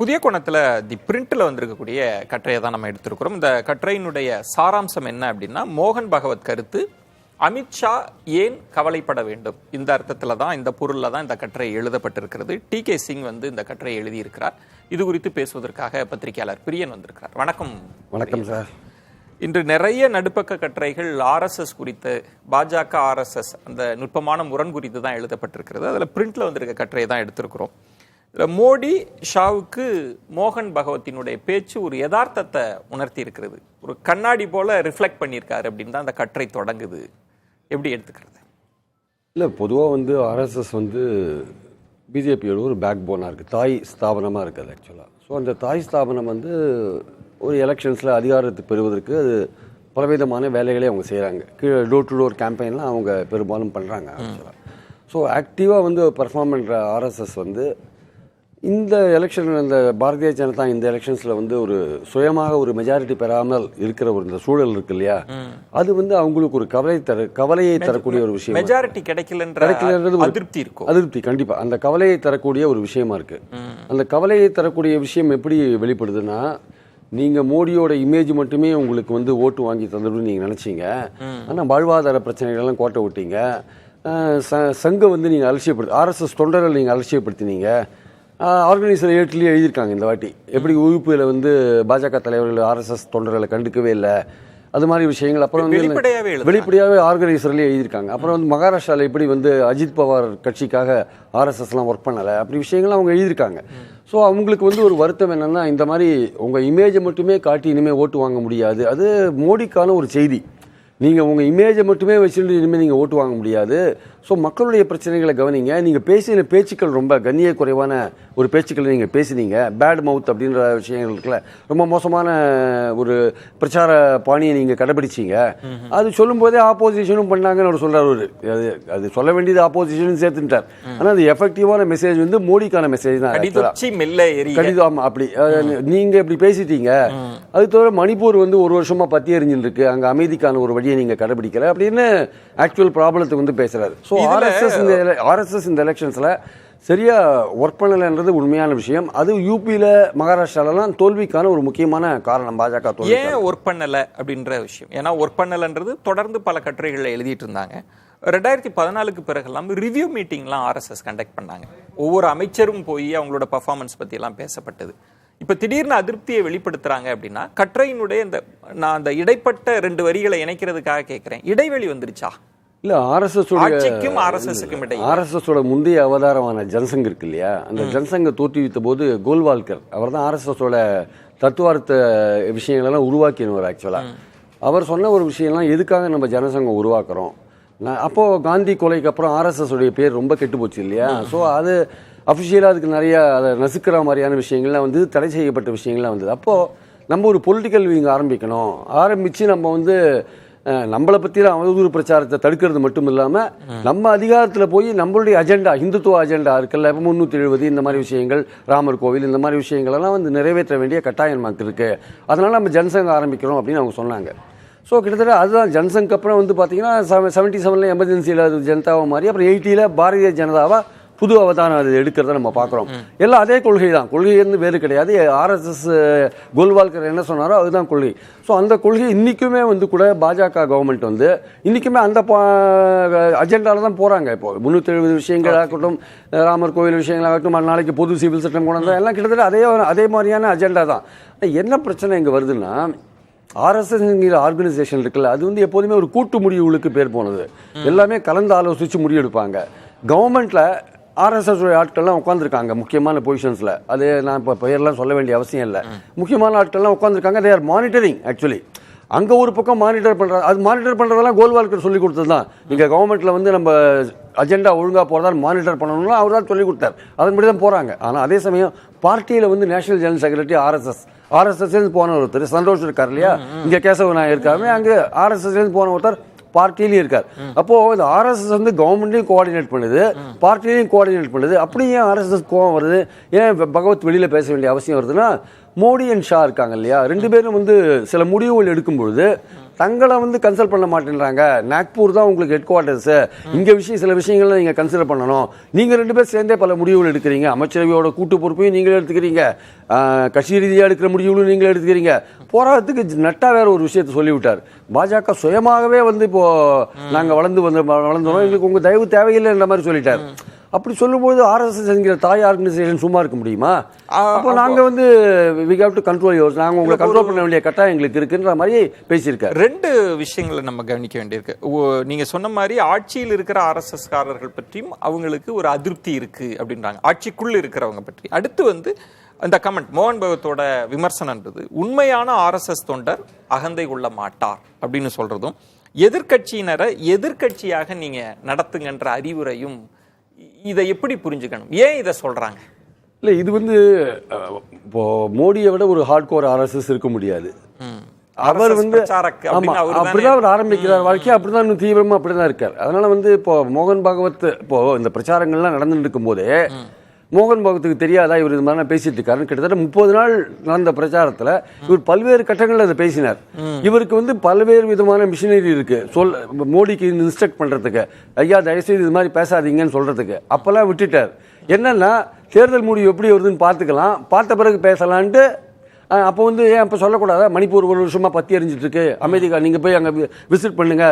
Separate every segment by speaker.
Speaker 1: புதிய கோணத்தில் தி பிரிண்டில் வந்திருக்கக்கூடிய கட்டுரையை தான் நம்ம எடுத்திருக்கிறோம். இந்த கட்டுரையினுடைய சாராம்சம் என்ன அப்படின்னா, மோகன் பகவத் கருத்து அமித்ஷா ஏன் கவலைப்பட வேண்டும், இந்த அர்த்தத்தில் தான், இந்த பொருளில் தான் இந்த கட்டுரை எழுதப்பட்டிருக்கிறது. டி.கே. சிங் இந்த கட்டுரை எழுதியிருக்கிறார். இது குறித்து பேசுவதற்காக பத்திரிகையாளர் பிரியன் வந்திருக்கிறார். வணக்கம்.
Speaker 2: வணக்கம் சார்.
Speaker 1: இன்று நிறைய நடுப்பக்க கட்டுரைகள் ஆர்எஸ்எஸ் குறித்து, பாஜக ஆர்எஸ்எஸ் அந்த நுட்பமான முரண் குறித்து தான் எழுதப்பட்டிருக்கிறது. அதில் பிரிண்ட்ல வந்திருக்க கட்டுரையை தான் எடுத்திருக்கிறோம். மோடி ஷாவுக்கு மோகன் பகவத்தினுடைய பேச்சு ஒரு யதார்த்தத்தை உணர்த்தி இருக்கிறது, ஒரு கண்ணாடி போல ரிஃப்ளெக்ட் அப்படின்னு தான் அந்த கட்டுரை தொடங்குது. எப்படி எடுத்துக்கிறது?
Speaker 2: இல்லை, பொதுவாக ஆர்எஸ்எஸ் பிஜேபியோட ஒரு பேக் போனாக இருக்குது, தாய் ஸ்தாபனமாக இருக்குது ஆக்சுவலாக. ஸோ அந்த தாய் ஸ்தாபனம் ஒரு எலெக்ஷன்ஸில் அதிகாரத்தை பெறுவதற்கு அது பலவிதமான வேலைகளே அவங்க செய்கிறாங்க. கீழே டோர் டு டோர் கேம்பெயின்லாம் அவங்க பெரும்பாலும் பண்ணுறாங்க ஆக்சுவலாக. ஸோ ஆக்டிவாக பர்ஃபார்ம் பண்ணுற ஆர்எஸ்எஸ் இந்த எலெக்ஷன், இந்த பாரதிய ஜனதா இந்த எலெக்ஷன்ஸில் ஒரு சுயமாக ஒரு மெஜாரிட்டி பெறாமல் இருக்கிற இந்த சூழல் இருக்கு இல்லையா, அது அவங்களுக்கு ஒரு கவலையை தரக்கூடிய ஒரு விஷயம்.
Speaker 1: மெஜாரிட்டி கிடைக்கலன்றது
Speaker 2: அதிருப்தி கண்டிப்பாக அந்த கவலையை தரக்கூடிய ஒரு விஷயமா இருக்கு. அந்த கவலையை தரக்கூடிய விஷயம் எப்படி வெளிப்படுதுன்னா, நீங்கள் மோடியோட இமேஜ் மட்டுமே உங்களுக்கு ஓட்டு வாங்கி தந்துடும் நீங்கள் நினச்சிங்க. ஆனால் வாழ்வாதார பிரச்சனைகள்லாம் கோட்டை விட்டீங்க. சங்கம் நீங்கள் அலட்சியப்படுத்தி, ஆர்எஸ்எஸ் தொண்டர்கள் நீங்கள் அலட்சியப்படுத்தினீங்க. ஆர்கனைசர் 8 எழுதியிருக்காங்க இந்த வாட்டி. எப்படி உறுப்பில் பாஜக தலைவர்கள் ஆர்எஸ்எஸ் தொண்டர்களை கண்டுக்கவே இல்லை, அது மாதிரி விஷயங்கள். அப்புறம் வெளிப்படையாகவே ஆர்கனைசர்லேயே எழுதியிருக்காங்க. அப்புறம் மகாராஷ்டிராவில் எப்படி அஜித் பவார் கட்சிக்காக ஆர்எஸ்எஸ்லாம் ஒர்க் பண்ணலை, அப்படி விஷயங்கள்லாம் அவங்க எழுதியிருக்காங்க. ஸோ அவங்களுக்கு ஒரு வருத்தம் என்னென்னா, இந்த மாதிரி உங்கள் இமேஜை மட்டுமே காட்டி இனிமேல் ஓட்டு வாங்க முடியாது. அது மோடிக்கான ஒரு செய்தி. நீங்கள் உங்கள் இமேஜை மட்டுமே வச்சுட்டு இனிமேல் நீங்கள் ஓட்டு வாங்க முடியாது. ஸோ மக்களுடைய பிரச்சனைகளை கவனிங்க. நீங்கள் பேசின பேச்சுக்கள் ரொம்ப கண்ணிய குறைவான ஒரு பேச்சுக்களை நீங்கள் பேசினீங்க. பேட் மவுத் அப்படின்ற விஷயங்கள் இருக்குல்ல, ரொம்ப மோசமான ஒரு பிரச்சார பாணியை நீங்கள் கடைபிடிச்சிங்க. அது சொல்லும்போதே ஆப்போசிஷனும் பண்ணாங்கன்னு அவர் சொல்கிறார். அது சொல்ல வேண்டியது ஆப்போசிஷனும் சேர்த்துட்டார். ஆனால் அது எஃபெக்டிவான மெசேஜ் மோடிக்கான மெசேஜ் தான். கடிதம் அப்படி நீங்கள் இப்படி பேசிட்டீங்க. அது தவிர மணிப்பூர் 1 வருஷமாக பத்தி எறிஞ்சில் இருக்கு, அங்கே அமைதிக்கான ஒரு வழியை நீங்கள் கடைபிடிக்கல அப்படின்னு ஆக்சுவல் ப்ராப்ளத்தை பேசுறாரு. ஸோ ஆர்எஸ்எஸ் இந்த எலெக்ஷன்ஸில் சரியா ஒர்க் பண்ணலைன்றது உண்மையான விஷயம். அது யூபியில் மகாராஷ்டிராலலாம் தோல்விக்கான ஒரு முக்கியமான காரணம் பாஜக தோல்வி.
Speaker 1: ஏன் ஒர்க் பண்ணலை அப்படின்ற விஷயம். ஏன்னா ஒர்க் பண்ணலைன்றது தொடர்ந்து பல கட்டுரைகளில் எழுதிட்டு இருந்தாங்க. 2014 பிறகெல்லாம் ரிவ்யூ மீட்டிங்லாம் ஆர்எஸ்எஸ் கண்டக்ட் பண்ணாங்க. ஒவ்வொரு அமைச்சரும் போய் அவங்களோட பர்ஃபார்மன்ஸ் பற்றியெல்லாம் பேசப்பட்டது. இப்போ திடீர்னு அதிருப்தியை வெளிப்படுத்துறாங்க அப்படின்னா, கட்டுரையினுடைய நான் அந்த இடைப்பட்ட 2 வரிகளை இணைக்கிறதுக்காக கேட்குறேன், இடைவெளி வந்துருச்சா?
Speaker 2: இல்லை, ஆர்எஸ்எஸோட முந்தைய அவதாரமான ஜனசங் இருக்கு இல்லையா, அந்த ஜனசங்கை தோற்றுவித்த போது கோல்வால்கர் அவர் தான் ஆர்எஸ்எஸோட தத்துவார்த்த விஷயங்களெல்லாம் உருவாக்கினவர். ஆக்சுவலாக அவர் சொன்ன ஒரு விஷயம்லாம், எதுக்காக நம்ம ஜனசங்கம் உருவாக்குறோம், அப்போது காந்தி கொலைக்கு அப்புறம் ஆர்எஸ்எஸோடைய பேர் ரொம்ப கெட்டு போச்சு இல்லையா. ஸோ அது அஃபிஷியலாக அதுக்கு நிறையா அதை நசுக்கிற மாதிரியான விஷயங்கள்லாம் தடை செய்யப்பட்ட விஷயங்கள்லாம் அப்போது நம்ம ஒரு பொலிட்டிக்கல் விங் ஆரம்பித்து நம்ம நம்மளை பற்றிலாம் அவதூறு பிரச்சாரத்தை தடுக்கிறது மட்டும் இல்லாமல், நம்ம அதிகாரத்தில் போய் நம்மளுடைய அஜெண்டா, இந்துத்துவ அஜெண்டா இருக்குல்ல, இப்போ 370 இந்த மாதிரி விஷயங்கள், ராமர் கோவில் இந்த மாதிரி விஷயங்களெல்லாம் நிறைவேற்ற வேண்டிய கட்டாயம் நமக்கு இருக்குது. அதனால் நம்ம ஜனசங்கம் ஆரம்பிக்கிறோம் அப்படின்னு அவங்க சொன்னாங்க. ஸோ கிட்டத்தட்ட அதுதான் ஜனசங்க்கு அப்புறம் பார்த்தீங்கன்னா 77 எமர்ஜென்சியில் ஜனதாவை மாறி, அப்புறம் 80 பாரதிய ஜனதாவா புது அவதாரம் அது எடுக்கிறத நம்ம பார்க்குறோம். எல்லாம் அதே கொள்கை தான், கொள்கை வேறு கிடையாது. ஆர்எஸ்எஸ் கோல்வால்கர் என்ன சொன்னாரோ அதுதான் கொள்கை. ஸோ அந்த கொள்கை இன்றைக்குமே கூட பாஜக கவர்மெண்ட் இன்றைக்குமே அந்த அஜெண்டாவில் தான் போகிறாங்க. இப்போ 370 விஷயங்களாகட்டும், ராமர் கோவில் விஷயங்களாகட்டும், நாளைக்கு பொது சிவில் சட்டம் கொண்டு வந்தால் எல்லாம் கிட்டத்தட்ட அதே மாதிரியான அஜெண்டா தான். என்ன பிரச்சனை இங்கே வருதுன்னா, ஆர்எஸ்எஸ்ங்கிற ஆர்கனைசேஷன் இருக்குல்ல, அது எப்போதுமே ஒரு கூட்டு முடிவுகளுக்கு பேர் போனது. எல்லாமே கலந்து ஆலோசித்து முடிவெடுப்பாங்க. கவர்மெண்ட்டில் ஆர்எஸ்எஸ் ஆட்கள்லாம் உட்காந்துருக்காங்க முக்கியமான பொசிஷன்ஸில். அது நான் இப்போ பெயர்லாம் சொல்ல வேண்டிய அவசியம் இல்லை. முக்கியமான ஆட்கள்லாம் உட்காந்துருக்காங்க. They are monitoring. ஆக்சுவலி அங்கே ஒரு பக்கம் மானிட்டர் பண்ணுறது, அது மானிட்டர் பண்ணுறதெல்லாம் கோல்வால்கர் சொல்லிக் கொடுத்தது தான். இங்கே கவர்மெண்ட்டில் நம்ம அஜெண்டா ஒழுங்காக போகிறதா மானிட்டர் பண்ணணும்னா அவர் தான் சொல்லிக் கொடுத்தார். அதன்படி தான் போகிறாங்க. ஆனால் அதே சமயம் பார்ட்டியில் நேஷனல் ஜெனரல் செக்ரட்டரி ஆர்எஸ்எஸ்லேருந்து போன ஒருத்தர் சந்தோஷ் இருக்கார் இல்லையா, இங்கே கேசவ நாயர் இருக்காரு, அங்கே ஆர்எஸ்எஸ்லேருந்து போன ஒருத்தர் பார்ட்டிலையும் இருக்கார். அப்போ இந்த ஆர்எஸ்எஸ் கவர்மெண்ட்லையும் கோஆர்டினேட் பண்ணுது, பார்ட்டிலையும் கோஆர்டினேட் பண்ணுது. அப்படி ஏன் ஆர்எஸ்எஸ் கோவம் வருது, ஏன் பகவத் வெளியில் பேச வேண்டிய அவசியம் வருதுன்னா, மோடி அண்ட் ஷா இருக்காங்க இல்லையா, 2 பேரும் சில முடிவுகள் எடுக்கும் பொழுது தங்களை வந்து கன்சல்ட் பண்ண மாட்டேன்றாங்க. நாக்பூர் தான் உங்களுக்கு ஹெட் குவார்ட்டர்ஸ், இங்க சில விஷயங்களை நீங்க கன்சிடர் பண்ணணும். நீங்க 2 பேர் சேர்ந்தே பல முடிவுகள் எடுக்கிறீங்க. அமைச்சரவையோட கூட்டு பொறுப்பையும் நீங்களே எடுத்துக்கிறீங்க, கட்சி ரீதியாக எடுக்கிற முடிவுகளும் நீங்களே எடுத்துக்கிறீங்க. போராட்டத்துக்கு நட்டா வேற ஒரு விஷயத்தை சொல்லிவிட்டார். பாஜக சுயமாகவே வந்து இப்போ நாங்க வளர்ந்தோம், எங்களுக்கு உங்க தயவு தேவையில்லைன்ற மாதிரி சொல்லிட்டார். அப்படி சொல்லும்போது RSS என்கிற தாய் ஆர்கனைசேஷன் சும்மா இருக்க முடியுமா? அப்போ நாங்க வந்து we have to control yours, நாங்க உங்களை கண்ட்ரோல் பண்ண வேண்டிய கட்டாயம் எங்களுக்கு இருக்குன்ற மாதிரி பேசியிருக்காரு.
Speaker 1: 2 விஷயங்களை நம்ம கவனிக்க வேண்டியிருக்கு. நீங்க சொன்ன மாதிரி ஆட்சியில் இருக்கிற RSS காரர்கள் பற்றியும் அவங்களுக்கு ஒரு அதிருப்தி இருக்கு அப்படின்றாங்க, ஆட்சிக்குள்ள இருக்கிறவங்க பற்றி. அடுத்து வந்து அந்த கமெண்ட் மோகன் பகவத்தோட விமர்சனன்றது உண்மையான RSS தொண்டர் அகந்தை கொள்ள மாட்டார் அப்படின்னு சொல்றதும், எதிர்கட்சியினரை எதிர்கட்சியாக நீங்க நடத்துங்கன்ற அறிவுரையும், இதை எப்படி புரிஞ்சுக்கணும்? ஏன் இதை சொல்றாங்க?
Speaker 2: இல்ல, இது வந்து இப்போ மோடியை விட ஒரு ஹார்ட் கோர் RSS இருக்க முடியாது. அவர் வந்து அப்படிதான் அவர் ஆரம்பிக்கிறார் வாழ்க்கையை, அப்படிதான் இன்னும் தீவிரமா அப்படிதான் இருக்கார். அதனால வந்து இப்போ மோகன் பாகவத் இப்போ இந்த பிரச்சாரங்கள்லாம் நடந்துட்டு இருக்கும் போதே மோகன் பாகவத்துக்கு தெரியாதா இவர் இது மாதிரி பேசிட்டு இருக்காருன்னு கிட்டத்தட்ட 30 நாள் நடந்த பிரச்சாரத்துல இவர் பல்வேறு கட்டங்களில் அதை பேசினார். இவருக்கு வந்து பல்வேறு விதமான மிஷினரி இருக்கு மோடிக்கு இன்ஸ்ட்ரக்ட் பண்றதுக்கு, ஐயா தயவுசெய்து இது மாதிரி பேசாதீங்கன்னு சொல்றதுக்கு. அப்பெல்லாம் விட்டுட்டார். என்னன்னா தேர்தல் முடிவு எப்படி வருதுன்னு பார்த்துக்கலாம், பார்த்த பிறகு பேசலான்ட்டு. அப்போ வந்து ஏன் அப்போ சொல்லக்கூடாதா, மணிப்பூர் 1 வருஷமா பத்தி எரிஞ்சிட்டு இருக்கு, அமைதிக்கா நீங்க போய் அங்க விசிட் பண்ணுங்க,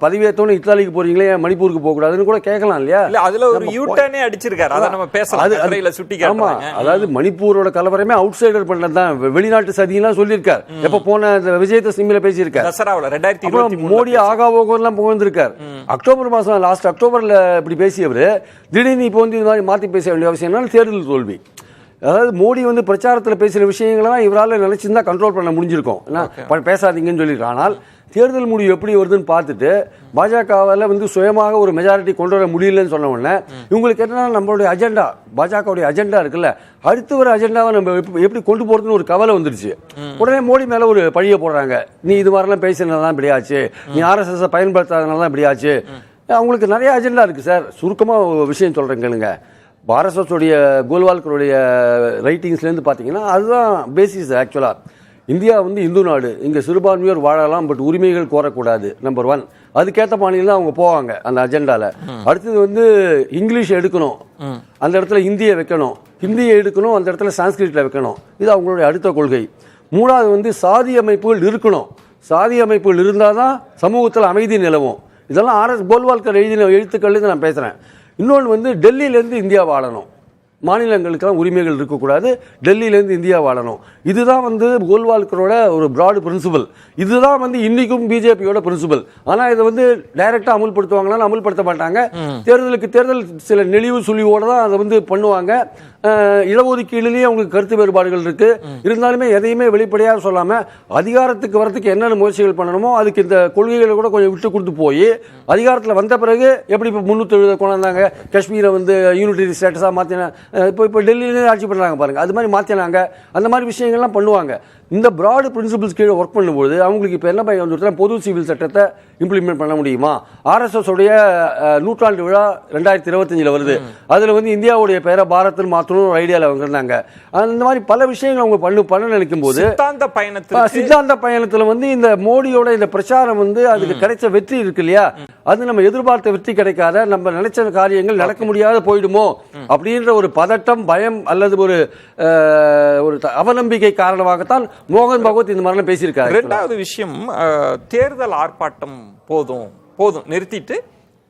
Speaker 2: பதவியேற்றோன்னு இத்தாலிக்கு போறீங்களே ஏன் மணிப்பூருக்கு போக கூடாதுன்னு கூட கேட்கலாம் இல்லையா?
Speaker 1: அதுல ஒரு யூட்டர்னே அடிச்சிருக்காரு, அத நம்ம பேசலாம்.
Speaker 2: ஆமா, அதாவது மணிப்பூரோட கலவரமே அவுட் சைடர் பண்ணதான், வெளிநாட்டு சதியெல்லாம் சொல்லியிருக்காரு. எப்ப போன விஜயதசமியில பேசியிருக்காரு. மோடி ஆகாவோகம் புகழ்ந்திருக்காரு. அக்டோபர் மாசம் லாஸ்ட் அக்டோபர்ல இப்படி பேசியவர் திடீர்னு இப்போ வந்து இது மாதிரி மாத்தி பேச வேண்டிய அவசியம் தேர்தல் தோல்வி. அதாவது மோடி வந்து பிரச்சாரத்தில் பேசுகிற விஷயங்கள்லாம் இவரால் நினைச்சிருந்தா கண்ட்ரோல் பண்ண முடிஞ்சிருக்கும், பேசாதீங்கன்னு சொல்லியிருக்காங்க. ஆனால் தேர்தல் முடிவு எப்படி வருதுன்னு பார்த்துட்டு பாஜகவால் வந்து சுயமாக ஒரு மெஜாரிட்டி கொண்டு வர முடியலன்னு சொன்ன உடனே இவங்களுக்கு என்னன்னா நம்மளுடைய அஜெண்டா, பாஜகவுடைய அஜெண்டா இருக்குல்ல, அடுத்து ஒரு அஜெண்டாவை நம்ம எப்படி கொண்டு போறதுன்னு ஒரு கவலை வந்துருச்சு. உடனே மோடி மேல ஒரு பழிய போடுறாங்க, நீ இது மாதிரிலாம் பேசினதான் இப்படியாச்சு, நீ RSS பயன்படுத்தாதனால தான் இப்படியாச்சு. அவங்களுக்கு நிறைய அஜெண்டா இருக்கு சார். சுருக்கமாக ஒரு விஷயம் சொல்றேன் கேளுங்க. RSS உடைய கோல்வால்கருடைய ரைட்டிங்ஸ்லேருந்து பார்த்தீங்கன்னா அதுதான் பேசிஸ். ஆக்சுவலாக இந்தியா வந்து இந்து நாடு, இங்கே சிறுபான்மையோர் வாழலாம், பட் உரிமைகள் கோரக்கூடாது, நம்பர் 1. அதுக்கேற்ற மாநிலம் அவங்க போவாங்க அந்த அஜெண்டால. அடுத்தது வந்து இங்கிலீஷ் எடுக்கணும், அந்த இடத்துல ஹிந்தியை வைக்கணும், ஹிந்தியை எடுக்கணும், அந்த இடத்துல சான்ஸ்கிரிட்ல வைக்கணும். இது அவங்களுடைய அடுத்த கொள்கை. 3வது வந்து சாதி அமைப்புகள் இருக்கணும், சாதி அமைப்புகள் இருந்தால் தான் சமூகத்தில் அமைதி நிலவும். இதெல்லாம் கோல்வால்கர் எழுதின எழுத்துக்கள்லேருந்து நான் பேசுகிறேன். இன்னொன்று வந்து டெல்லியிலேருந்து இந்தியா வாழணும், மாநிலங்களுக்கெல்லாம் உரிமைகள் இருக்கக்கூடாது, டெல்லியிலேருந்து இந்தியா வாழணும். இதுதான் வந்து கோல்வால்கரோட ஒரு பிராட் பிரின்சிபல். இதுதான் வந்து இன்னைக்கும் பிஜேபியோட பிரின்சிபல். ஆனால் இதை வந்து டைரக்டா அமுல்படுத்துவாங்கன்னா அமுல்படுத்த மாட்டாங்க. தேர்தலுக்கு தேர்தல் சில நெளிவு சுழிவோட தான் அதை வந்து பண்ணுவாங்க. இடஒதுக்கீடுலேயே அவங்களுக்கு கருத்து வேறுபாடுகள் இருக்கு. இருந்தாலுமே எதையுமே வெளிப்படையாக சொல்லாம அதிகாரத்துக்கு வரதுக்கு என்னென்ன முயற்சிகள் பண்ணணுமோ அதுக்கு இந்த கொள்கைகளை கூட கொஞ்சம் விட்டு கொடுத்து போய் அதிகாரத்தில் வந்த பிறகு எப்படி இப்போ 370 கொண்டாந்தாங்க, காஷ்மீரை வந்து யூனிட்டரி ஸ்டேட்டஸாக மாற்றின, இப்போ டெல்லியிலே ஆட்சி பண்ணுறாங்க பாருங்க, அது மாதிரி மாற்றினாங்க. அந்த மாதிரி விஷயங்கள்லாம் பண்ணுவாங்க. இந்த பிராட் பிரின்சிபிள்ஸ் கீழே ஒர்க் பண்ணும்போது அவங்களுக்கு இப்போ என்ன பையன் வந்துட்டு பொது சிவில் சட்டத்தை இம்ப்ளிமெண்ட் பண்ண முடியுமா? RSS உடைய 100ஆண்டு விழா 2025 வருது. அதில் வந்து இந்தியாவுடைய பெயரை பாரத்னு மாற்றணும் ஒரு ஐடியாவில் அவங்க இருந்தாங்க. அந்த மாதிரி பல விஷயங்கள் அவங்க பண்ண நினைக்கும் போது சித்தாந்த பயணத்தில் வந்து இந்த மோடியோட இந்த பிரச்சாரம் வந்து அதுக்கு கிடைச்ச வெற்றி இருக்கு இல்லையா, அது நம்ம எதிர்பார்த்த வெற்றி கிடைக்காத, நம்ம நினைச்ச காரியங்கள் நடக்க முடியாத போயிடுமோ அப்படின்ற ஒரு பதட்டம், பயம் அல்லது ஒரு அவநம்பிக்கை காரணமாகத்தான் மோகன் பகவத் இந்த மாதிரிலாம் பேசியிருக்காரு.
Speaker 1: 2வது விஷயம், தேர்தல் ஆர்ப்பாட்டம் போதும் நிறுத்திட்டு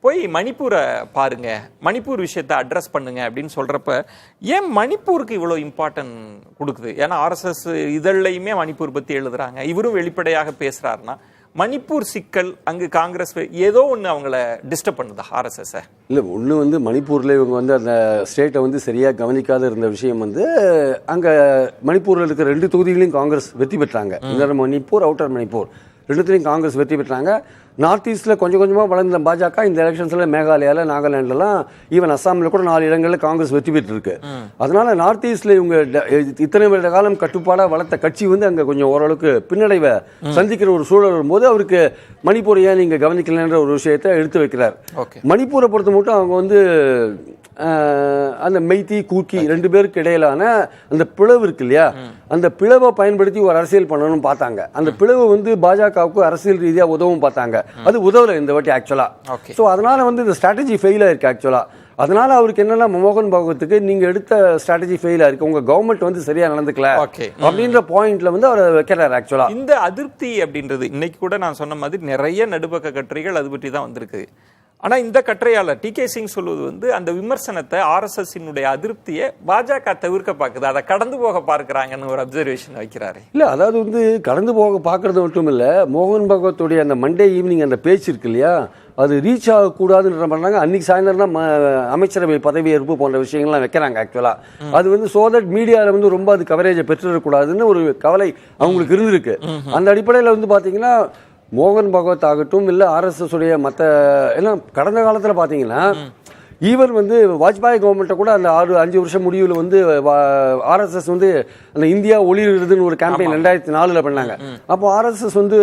Speaker 1: போய் மணிப்பூரை பாருங்க, மணிப்பூர் விஷயத்தை அட்ரஸ் பண்ணுங்க அப்படின்னு சொல்றப்ப ஏன் மணிப்பூருக்கு இவ்வளவு இம்பார்ட்டன்ட் கொடுக்குது? ஏன்னா RSS இதழ்லையுமே மணிப்பூர் பத்தி எழுதுறாங்க, இவரும் வெளிப்படையாக பேசுறாருன்னா மணிப்பூர் சிக்கல் அங்கு காங்கிரஸ் ஏதோ ஒன்று அவங்கள டிஸ்டர்ப் பண்ணுதா RSS?
Speaker 2: இல்லை, ஒன்று வந்து மணிப்பூரில் இவங்க வந்து அந்த ஸ்டேட்டை வந்து சரியாக கவனிக்காத இருந்த விஷயம் வந்து அங்கே மணிப்பூரில் இருக்கிற 2 தொகுதிகளையும் காங்கிரஸ் வெற்றி பெற்றாங்க. இன்னர் மணிப்பூர், அவுட்டர் மணிப்பூர், 2த்துலையும் காங்கிரஸ் வெற்றி பெற்றாங்க. நார்த் ஈஸ்ட்ல கொஞ்சம் கொஞ்சமா வளர்ந்த பாஜக இந்த எலெக்ஷன்ஸ்ல மேகாலயால, நாகாலாந்துலாம், ஈவன் அஸ்ஸாம்ல கூட 4 இடங்கள்ல காங்கிரஸ் வெற்றி பெற்று இருக்கு. அதனால நார்த் ஈஸ்ட்ல இவங்க இத்தனை வருட காலம் கட்டுப்பாடா வளர்த்த கட்சி வந்து அங்க கொஞ்சம் ஓரளவுக்கு பின்னடைவை சந்திக்கிற ஒரு சூழல் வரும்போது அவருக்கு மணிப்பூரை ஏன் நீங்க கவனிக்கலன்ற ஒரு விஷயத்தை எடுத்து வைக்கிறார். மணிப்பூரை பொறுத்த மட்டும் அவங்க வந்து அந்த மெய்தி, கூக்கி 2 பேருக்கு இடையிலான அந்த பிளவு இருக்கு இல்லையா, அந்த பிளவை பயன்படுத்தி ஒரு அரசியல் பண்ணணும்னு பார்த்தாங்க. அந்த பிளவு வந்து பாஜகவுக்கு அரசியல் ரீதியா உதவும் பார்த்தாங்க. அது உதவல இந்த வாட்டி ஆக்சுவலா. சோ அதனால வந்து இந்த ஸ்ட்ராட்டஜி ஃபெயில் ஆயிருக்கு ஆக்சுவலா. அதனால அவருக்கு என்னன்னா, மோகன் பகவத்துக்கு நீங்க எடுத்த ஸ்ட்ராட்டஜி ஃபெயில் ஆயிருக்கு, உங்க கவர்மெண்ட் வந்து சரியா நடந்துக்கல அப்படின்ற பாயிண்ட்ல வந்து அவர் வைக்கிறார் ஆக்சுவலா.
Speaker 1: இந்த அதிருப்தி அப்படின்றது இன்னைக்கு கூட நான் சொன்ன மாதிரி நிறைய நடுப்பக்க கட்டுரைகள் அது பற்றி தான் வந்திருக்கு. ஆனா இந்த கட்டுரையாளர் டி.கே. சிங் சொல்வது வந்து அந்த விமர்சனத்தை, ஆர்எஸ்எஸ் அதிருப்தியை பாஜக தவிர்க்க பார்க்குது, அதை கடந்து போக பார்க்கிறாங்கன்னு ஒரு அப்சர்வேஷன் வைக்கிறாரு.
Speaker 2: இல்ல, அதாவது வந்து கடந்து போக பார்க்கறது மட்டும் இல்ல, மோகன் பகவத்துடைய அந்த மண்டே ஈவினிங் அந்த பேச்சு இருக்கு இல்லையா, அது ரீச் ஆகக்கூடாதுன்னு பண்ணாங்க. அன்னைக்கு சாயந்தரம் தான் அமைச்சரவை பதவியேற்பு போன்ற விஷயங்கள்லாம் வைக்கிறாங்க ஆக்சுவலா. அது வந்து சோ தட் மீடியாவில் வந்து ரொம்ப அது கவரேஜை பெற்றுடக்கூடாதுன்னு ஒரு கவலை அவங்களுக்கு இருந்திருக்கு. அந்த அடிப்படையில் வந்து பாத்தீங்கன்னா மோகன் பகவத் ஆகட்டும் இல்ல ஆர்எஸ்எஸ் உடைய மற்ற எல்லாம் கடந்த காலத்துல பாத்தீங்கன்னா ஈவன் வந்து வாஜ்பாய் கவர்மெண்ட்டை கூட அந்த 5 வருஷம் முடிவில் வந்து ஆர்எஸ்எஸ் வந்து அந்த இந்தியா ஒளிருதுன்னு ஒரு கேம்பெயின் 2004 பண்ணாங்க. அப்போ ஆர்எஸ்எஸ் வந்து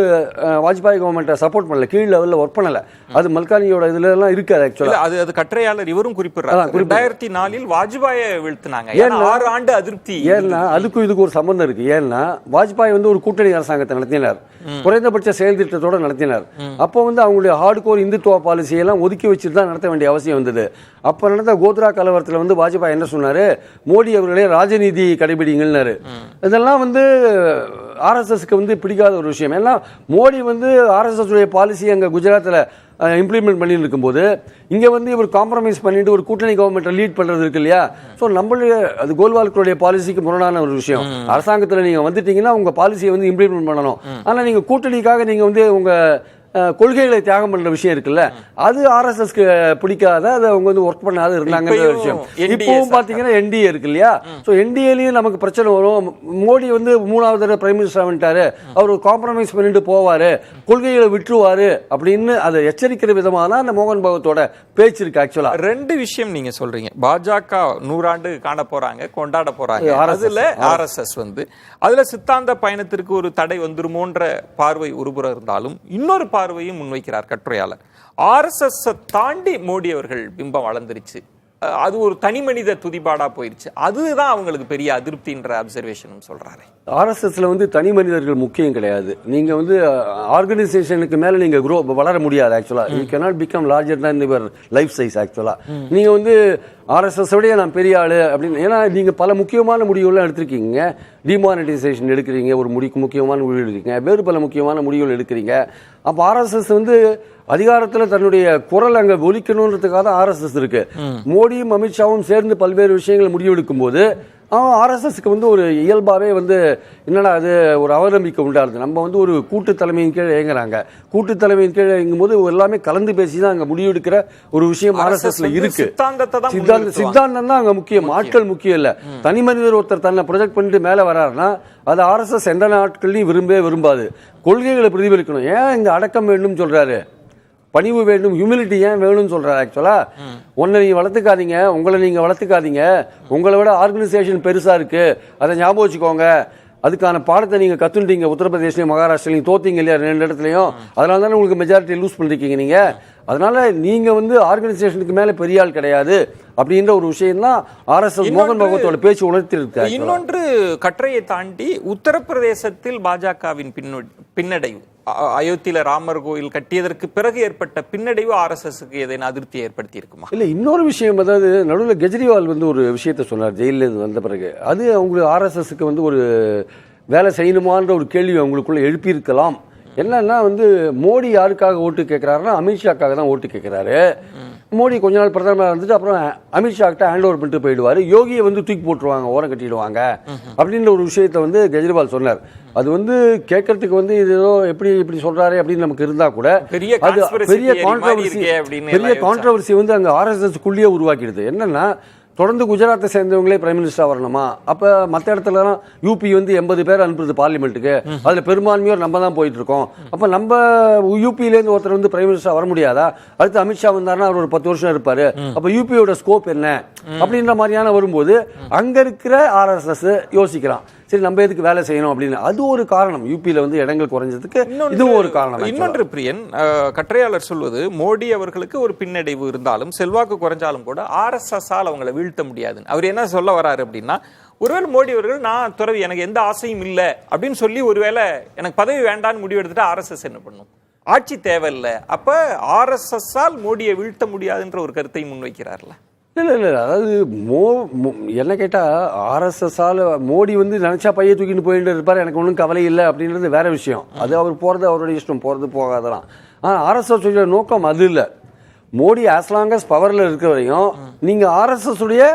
Speaker 2: வாஜ்பாய் கவர்மெண்ட்டை சப்போர்ட் பண்ணல, கீழ் லெவலில் ஒர்க் பண்ணல. அது மல்கானியோட இதுல எல்லாம் இருக்காது ஆக்சுவலா.
Speaker 1: அது கட்டுரையாளர் இவரும் குறிப்பிடுறாரு. 2004 வாஜ்பாயை வீழ்த்தினாங்க. ஏன்னா 6 ஆண்டு அதிருப்தி.
Speaker 2: ஏன்னா அதுக்கும் இதுக்கு ஒரு சம்பந்தம் இருக்கு. ஏன்னா வாஜ்பாய் வந்து ஒரு கூட்டணி அரசாங்கத்தை நடத்தினார், குறைந்தபட்ச செயல் திட்டத்தோட நடத்தினார். அப்போ வந்து அவங்களுடைய ஹார்ட் கோர் இந்துத்துவ பாலிசியெல்லாம் ஒதுக்கி வச்சுட்டு தான் நடத்த வேண்டிய அவசியம் வந்தது. அப்ப நடந்த கோத்ரா கலவரத்தில் வந்து வாஜ்பாய் என்ன சொன்னாரு, மோடி அவர்களே ராஜநீதி கடைபிடிங்கள்னாரு. இதெல்லாம் வந்து ஆர்எஸ்எஸ்க்கு வந்து பிடிக்காத ஒரு விஷயம். ஏன்னா மோடி வந்து ஆர்எஸ்எஸ் உடைய பாலிசி அங்க குஜராத்தில் இம்ப்ளிமெண்ட் பண்ணிட்டு இருக்கும்போது இங்க வந்து இவர் காம்ப்ரமைஸ் பண்ணிட்டு ஒரு கூட்டணி கவர்மெண்ட் லீட் பண்றது இருக்கு இல்லையா. ஸோ நம்மளுடைய அது கோல்வால்கருடைய பாலிசிக்கு முரணான ஒரு விஷயம். அரசாங்கத்தில் நீங்க வந்துட்டீங்கன்னா உங்க பாலிசியை வந்து இம்ப்ளிமெண்ட் பண்ணணும். ஆனா நீங்க கூட்டணிக்காக நீங்க வந்து உங்க கொள்கைகளை தியாகம் பண்ற விஷயம் இருக்குல்ல, அது ஆர்எஸ்எஸ்க்கு பிடிக்காத, அதை அவங்க வந்து ஒர்க் பண்ணாத இருந்தாங்க விஷயம். இப்பவும் பாத்தீங்கன்னா என்டிஏ இருக்கு இல்லையா, சோ என்டிஏலயும் நமக்கு பிரச்சனை வரும். மோடி வந்து 3வது தடவை பிரைம் மினிஸ்டர் வந்துட்டாரு, அவர் காம்ப்ரமைஸ் பண்ணிட்டு போவாரு, கொள்கைகளை விட்டுருவாரு அப்படின்னு அதை எச்சரிக்கிற விதமான அந்த மோகன் பகவத்தோட பேச்சு இருக்கு ஆக்சுவலா.
Speaker 1: 2 விஷயம் நீங்க சொல்றீங்க. பாஜக 100 ஆண்டு காண போறாங்க, கொண்டாட போறாங்க. அதுல ஆர்எஸ்எஸ் வந்து அதுல சித்தாந்த பயணத்திற்கு ஒரு தடை வந்துருமோன்ற பார்வை ஒருபுறம் இருந்தாலும், இன்னொரு பார்வையும் முன்வைக்கிறார் கட்டுரையாளர். ஆர்எஸ்எஸ் தாண்டி மோடி அவர்கள் பிம்பம் வளர்ந்துருச்சு, அது ஒரு தனி மனித துதிபாடா போயிருச்சு, அதுதான் அவங்களுக்கு பெரிய அதிருப்தின்ற அப்சர்வேஷன் சொல்றாரு.
Speaker 2: ஆர்எஸ்எஸ்ல வந்து தனி மனிதர்கள் முக்கியம் கிடையாது. நீங்க வந்து ஆர்கனைசேஷனுக்கு மேல நீங்க வளர முடியாது ஆக்சுவலா. You cannot become larger than your life size ஆக்சுவலா. நீங்க வந்து ஆர்எஸ்எஸ் விட நான் பெரிய ஆளு அப்படின்னு, ஏன்னா நீங்க பல முக்கியமான முடிவுகள் எடுத்திருக்கீங்க. டிமானிட்டைசேஷன் எடுக்கிறீங்க, ஒரு முக்கியமான முடிவு எடுக்கிறீங்க, வேறு பல முக்கியமான முடிவுகள் எடுக்கிறீங்க. அப்ப ஆர்எஸ்எஸ் வந்து அதிகாரத்தில் தன்னுடைய குரல் அங்க ஒலிக்கணும்ன்றதுக்காக ஆர்எஸ்எஸ் இருக்கு. மோடியும் அமித்ஷாவும் சேர்ந்து பல்வேறு விஷயங்களை முடிவெடுக்கும் போது ஆர்எஸ்எஸ்க்கு வந்து ஒரு இயல்பாவே வந்து என்னடா அது ஒரு அவநம்பிக்கை உண்டாருது. நம்ம வந்து ஒரு கூட்டு தலைமையின் கீழே இயங்குறாங்க, கூட்டு தலைமையின் கீழே இயங்கும் போது எல்லாமே கலந்து பேசி தான் அங்க முடிவெடுக்கிற ஒரு விஷயம் ஆர்எஸ்எஸ்ல இருக்கு. சித்தாந்தம் தான் அங்க முக்கியம், ஆட்கள் முக்கியம் இல்ல. தனி மனிதர் ஒருத்தர் தன்னை ப்ரொஜெக்ட் பண்ணிட்டு மேல வராருன்னா அது ஆர்எஸ்எஸ் எந்த நாட்களையும் விரும்பாது. கொள்கைகளை பிரதிபலிக்கணும். ஏன் இந்த அடக்கம் வேண்டும் சொல்றாரு, பணிவு வேண்டும், ஹியூமிலிட்டி ஏன் வேணும்னு சொல்றாரு ஆக்சுவலா. உன்னை நீங்க வளர்த்துக்காதீங்க, உங்களை நீங்க வளர்த்துக்காதீங்க, உங்களை விட ஆர்கனைசேஷன் பெருசா இருக்கு, அதை ஞாபகம் வச்சுக்கோங்க. அதுக்கான பாடத்தை நீங்க கத்துட்டீங்க, உத்தரப்பிரதேஷ்லயும் மகாராஷ்டிரலையும் தோத்தீங்க இல்லையா 2 இடத்துலயும், அதனால தானே உங்களுக்கு மெஜாரிட்டி லூஸ் பண்ணிருக்கீங்க நீங்க. அதனால நீங்க வந்து ஆர்கனைசேஷனுக்கு மேல பெரிய ஆள் கிடையாது அப்படின்ற ஒரு விஷயம் தான் ஆர்எஸ்எஸ் மோகன் பகவத்தோட பேச்சு உணர்த்தி இருக்கு.
Speaker 1: இன்னொன்று கட்டுரையை தாண்டி உத்தரப்பிரதேசத்தில் பாஜகவின் பின்னடைவு, அயோத்தியில ராமர் கோயில் கட்டியதற்கு பிறகு ஏற்பட்ட பின்னடைவு ஆர்எஸ்எஸ்க்கு ஏதேனும் அதிருப்தியை ஏற்படுத்தி இருக்குமா?
Speaker 2: இல்ல, இன்னொரு விஷயம், அதாவது நடுவில் கெஜ்ரிவால் வந்து ஒரு விஷயத்த சொன்னார் ஜெயிலில் வந்த பிறகு. அது அவங்களுக்கு ஆர்எஸ்எஸ்க்கு வந்து ஒரு வேலை செய்யணுமான்ற ஒரு கேள்வி அவங்களுக்குள்ள எழுப்பியிருக்கலாம். என்னன்னா வந்து மோடி யாருக்காக ஓட்டு கேட்கிறாருன்னா அமித்ஷாக்காக தான் ஓட்டு கேட்கிறாரு. மோடி கொஞ்ச நாள் பிரதமராக இருந்துட்டு அப்புறம் அமித்ஷா கிட்ட ஹேண்ட் ஓவர் பண்ணிட்டு போயிடுவாரு, யோகியை வந்து தூக்கி போட்டுருவாங்க, ஓரம் கட்டிடுவாங்க அப்படின்ற ஒரு விஷயத்த வந்து கெஜ்ரிவால் சொன்னார். அது வந்து கேட்கறதுக்கு வந்து இது ஏதோ எப்படி சொல்றாரு அப்படின்னு நமக்கு இருந்தா கூட அது பெரிய கான்ட்ரவர்சி வந்து அங்க ஆர்எஸ்எஸ் குள்ளேயே உருவாக்கிடுது. என்னன்னா தொடர்ந்து குஜராத்தை சேர்ந்தவங்களே பிரைம் மினிஸ்டரா வரணுமா? அப்ப மற்ற இடத்துலலாம் யூபி வந்து 80 பேர் அனுப்புறது பார்லிமெண்ட்டுக்கு, அதுல பெரும்பான்மையோர் நம்ம தான் போயிட்டு இருக்கோம். அப்ப நம்ம யூபியிலேருந்து ஒருத்தர் வந்து பிரைம் மினிஸ்டரா வர முடியாதா? அடுத்து அமித்ஷா வந்தாருன்னா அவர் ஒரு 10 வருஷம் இருப்பாரு. அப்ப யூபியோட ஸ்கோப் என்ன அப்படின்ற மாதிரியான வரும்போது அங்க இருக்கிற ஆர்எஸ்எஸ் யோசிக்கிறான், சரி நம்ம எதுக்கு வேலை செய்யணும் அப்படின்னு. அது ஒரு காரணம், யூபியில வந்து இடங்கள் குறைஞ்சதுக்கு இதுவும் ஒரு காரணம்.
Speaker 1: இன்னொன்று பிரியன், கற்றையாளர் சொல்வது மோடி அவர்களுக்கு ஒரு பின்னடைவு இருந்தாலும் செல்வாக்கு குறைஞ்சாலும் கூட ஆர்எஸ்எஸ் ஆல் அவங்களை வீழ்த்த முடியாது. அவர் என்ன சொல்ல வராரு அப்படின்னா, ஒருவேளை மோடி அவர்கள் நான் துறவி, எனக்கு எந்த ஆசையும் இல்லை அப்படின்னு சொல்லி ஒருவேளை எனக்கு பதவி வேண்டான்னு முடிவெடுத்துட்டு ஆர்எஸ்எஸ் என்ன பண்ணும்? ஆட்சி தேவையில்லை. அப்ப ஆர்எஸ்எஸ் ஆல் மோடியை வீழ்த்த முடியாதுன்ற ஒரு கருத்தை முன்வைக்கிறார்ல.
Speaker 2: இல்லை, அதாவது என்ன கேட்டால் ஆர்எஸ்எஸ்ஸால் மோடி வந்து நினச்சா பைய தூக்கிட்டு போயிட்டு இருப்பார், எனக்கு ஒன்றும் கவலை இல்லை அப்படின்றது வேற விஷயம். அது அவர் போகிறது அவருடைய இஷ்டம், போகிறது போகாதலாம். ஆனால் ஆர்எஸ்எஸ் நோக்கம் அது இல்லை. மோடி ஆஸ் லாங் அஸ் பவரில் இருக்கிற வரையும் நீங்கள் ஆர்எஸ்எஸ் உடைய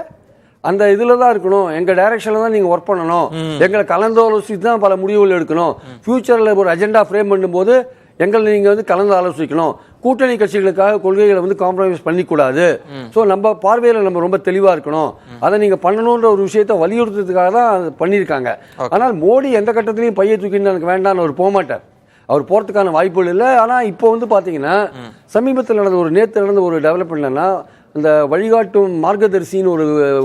Speaker 2: அந்த இதில் தான் இருக்கணும், எங்கள் டைரக்ஷனில் தான் நீங்கள் ஒர்க் பண்ணணும், எங்களை கலந்தாலோசித்து தான் பல முடிவுகள் எடுக்கணும், ஃபியூச்சரில் ஒரு அஜெண்டா ஃப்ரேம் பண்ணும்போது எங்களை நீங்க வந்து கலந்து ஆலோசிக்கணும், கூட்டணி கட்சிகளுக்காக கொள்கைகளை வந்து காம்ப்ரமைஸ் பண்ணிக்கூடாது. ஸோ நம்ம பார்வையில் நம்ம ரொம்ப தெளிவாக இருக்கணும், அதை நீங்க பண்ணணுன்ற ஒரு விஷயத்தை வலியுறுத்துறதுக்காக தான் பண்ணியிருக்காங்க. ஆனால் மோடி எந்த கட்டத்திலையும் பைய தூக்கின்னு எனக்கு வேண்டாம்னு அவர் போக மாட்டார், அவர் போறதுக்கான வாய்ப்புகள் இல்லை. ஆனால் இப்போ வந்து பார்த்தீங்கன்னா சமீபத்தில் நடந்த நேற்று நடந்த ஒரு டெவலப்மெண்ட் என்னன்னா, இந்த வழிகாட்டும் மார்க்கதர்சின்னு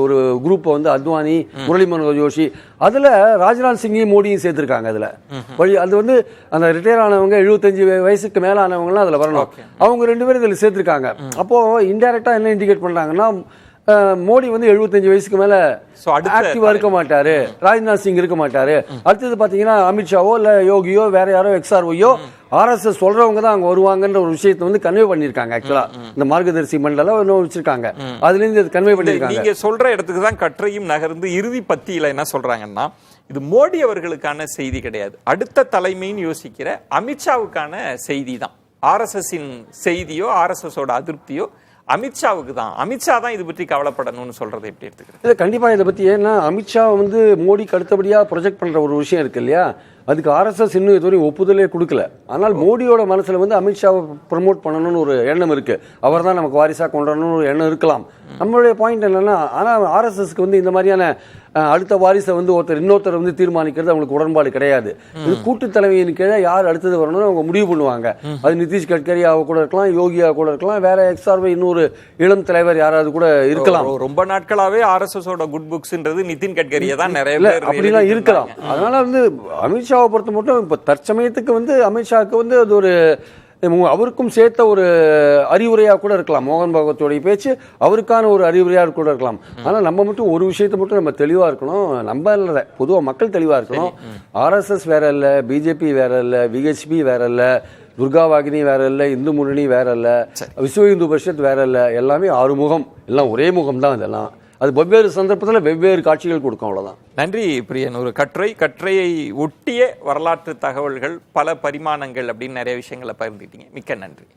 Speaker 2: ஒரு குரூப்பை வந்து அத்வானி, முரளி மனோகர் ஜோஷி, அதில் ராஜ்நாத் சிங்கையும் மோடியும் சேர்த்துருக்காங்க. அதில் அது வந்து அந்த ரிட்டையர் ஆனவங்க 75 வயசுக்கு மேலே ஆனவங்கலாம் அதில் வரணும், அவங்க 2 பேரும் இதில் சேர்த்துருக்காங்க. அப்போது இன்டெரக்டாக என்ன இண்டிகேட் பண்ணுறாங்கன்னா, மோடி வந்து 75 வயசுக்கு மேல ஆக்டிவா இருக்க மாட்டாரு, ராஜ்நாத் சிங் இருக்க மாட்டாரு. அடுத்தது பாத்தீங்கன்னா அமித்ஷாவோ இல்ல யோகியோ வேற யாரோ எக்ஸ்ஆர்ஓயோ ஆர்எஸ்எஸ் சொல்றவங்க தான் அங்க வருவாங்கன்ற ஒரு விஷயத்தை வந்து கன்வே பண்ணிருக்காங்க. ஆக்சுவலா இந்த மார்கதர்சி மண்டல வச்சிருக்காங்க, அதுல இருந்து கன்வே பண்ணிருக்காங்க.
Speaker 1: நீங்க சொல்ற இடத்துக்கு தான் கற்றையும் நகர்ந்து இறுதி பத்தியில என்ன சொல்றாங்கன்னா, இது மோடி அவர்களுக்கான செய்தி கிடையாது, அடுத்த தலைமைன்னு யோசிக்கிற அமித்ஷாவுக்கான செய்தி தான். ஆர்எஸ்எஸ்ஸின் செய்தியோ ஆர்எஸ்எஸோட அதிருப்தியோ அமித்ஷாவுக்கு தான். அமித்ஷா தான் இது பற்றி கவலைப்படணும்னு சொல்றதை எப்படி எடுத்துக்கிறது?
Speaker 2: கண்டிப்பா இதை பத்தி ஏன்னா அமித்ஷா வந்து மோடிக்கு அடுத்தபடியா ப்ரொஜெக்ட் பண்ற ஒரு விஷயம் இருக்கு இல்லையா, அதுக்கு ஆர்எஸ்எஸ் இன்னும் இதுவரை ஒப்புதலே கொடுக்கல. ஆனால் மோடியோட மனசுல வந்து அமித்ஷாவை ப்ரமோட் பண்ணணும்னு ஒரு எண்ணம் இருக்கு, அவர் தான் நமக்கு வாரிசா கொண்டாடணும்னு ஒரு எண்ணம் இருக்கலாம். நம்மளுடைய பாயிண்ட் என்னன்னா, ஆனால் ஆர்எஸ்எஸ்க்கு வந்து இந்த மாதிரியான அடுத்த வாரிசை வந்து இன்னொருத்தர் வந்து தீர்மானிக்கிறது அவங்களுக்கு உடன்பாடு கிடையாது. இது கூட்டு தலைமையின் கீழே யார் அடுத்தது வரணும்னு அவங்க முடிவு பண்ணுவாங்க. அது நிதிஷ் கட்கரியாக கூட இருக்கலாம், யோகியா கூட இருக்கலாம், வேற எக்ஸ்ஆர்வை இன்னொரு இளம் தலைவர் யாராவது கூட இருக்கலாம்.
Speaker 1: ரொம்ப நாட்களாவே ஆர்எஸ்எஸோட குட் புக்ஸ்ன்றது நிதின் கட்கரியை தான் நிறைய பேர்
Speaker 2: அப்படிலாம் இருக்கலாம். அதனால வந்து அமித்ஷாவை பொறுத்த மட்டும் இப்ப தற்சமயத்துக்கு வந்து அமித்ஷாவுக்கு வந்து அது ஒரு அவருக்கும் சேர்த்த ஒரு அறிவுரையா கூட இருக்கலாம். மோகன் பகவத்தோடைய பேச்சு அவருக்கான ஒரு அறிவுரையா கூட இருக்கலாம். ஆனா நம்ம மட்டும் ஒரு விஷயத்தை மட்டும் நம்ம தெளிவா இருக்கணும், நம்ம இல்ல பொதுவா மக்கள் தெளிவா இருக்கணும். ஆர்எஸ்எஸ் வேற இல்ல, பிஜேபி வேற இல்ல, விஹெச்பி வேற இல்ல, துர்கா வாகினி வேற இல்ல, இந்து முன்னணி வேற இல்ல, விஸ்வ இந்து பரிஷத் வேற இல்ல, எல்லாமே ஆறுமுகம், எல்லாம் ஒரே முகம் தான். இதெல்லாம் அது வெவ்வேறு சந்தர்ப்பத்தில் வெவ்வேறு காட்சிகள் கொடுக்கும், அவ்வளவுதான்.
Speaker 1: நன்றி பிரியன். ஒரு கற்றையை ஒட்டிய வரலாற்று தகவல்கள், பல பரிமாணங்கள் அப்படின்னு நிறைய விஷயங்களை பகிர்ந்துட்டீங்க. மிக்க நன்றி.